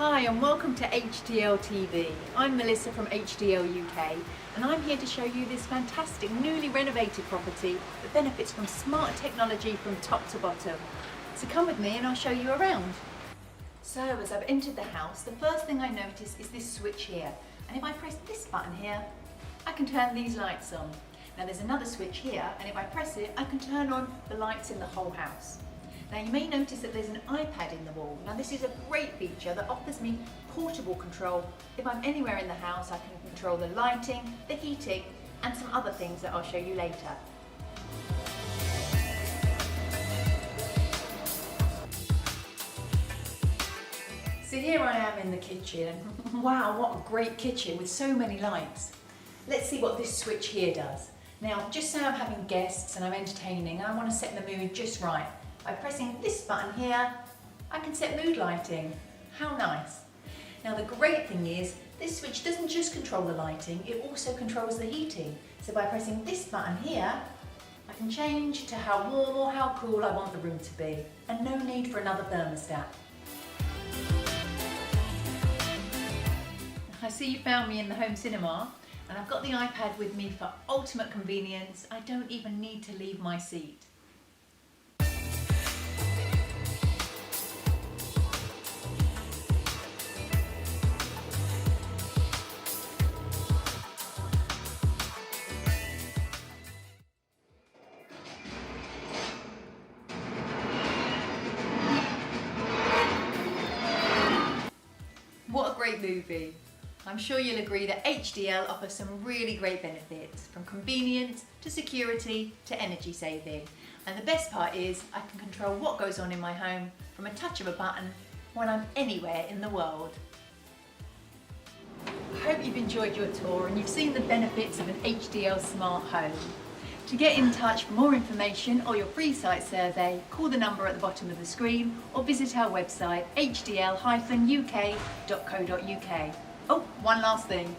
Hi and welcome to HDL TV. I'm Melissa from HDL UK and I'm here to show you this fantastic newly renovated property that benefits from smart technology from top to bottom. So come with me and I'll show you around. So as I've entered the house, the first thing I notice is this switch here, and if I press this button here I can turn these lights on. Now there's another switch here, and if I press it I can turn on the lights in the whole house. Now you may notice that there's an iPad in the wall. Now this is a great feature that offers me portable control. If I'm anywhere in the house I can control the lighting, the heating and some other things that I'll show you later. So here I am in the kitchen. Wow, what a great kitchen with so many lights. Let's see what this switch here does. Now just say I'm having guests and I'm entertaining and I want to set the mood just right. By pressing this button here, I can set mood lighting. How nice. Now the great thing is, this switch doesn't just control the lighting, it also controls the heating. So by pressing this button here, I can change to how warm or how cool I want the room to be, and no need for another thermostat. I see you found me in the home cinema, and I've got the iPad with me for ultimate convenience. I don't even need to leave my seat. What a great movie. I'm sure you'll agree that HDL offers some really great benefits, from convenience to security to energy saving. And the best part is I can control what goes on in my home from a touch of a button when I'm anywhere in the world. I hope you've enjoyed your tour and you've seen the benefits of an HDL smart home. To get in touch for more information or your free site survey, call the number at the bottom of the screen or visit our website hdl-uk.co.uk. Oh, one last thing.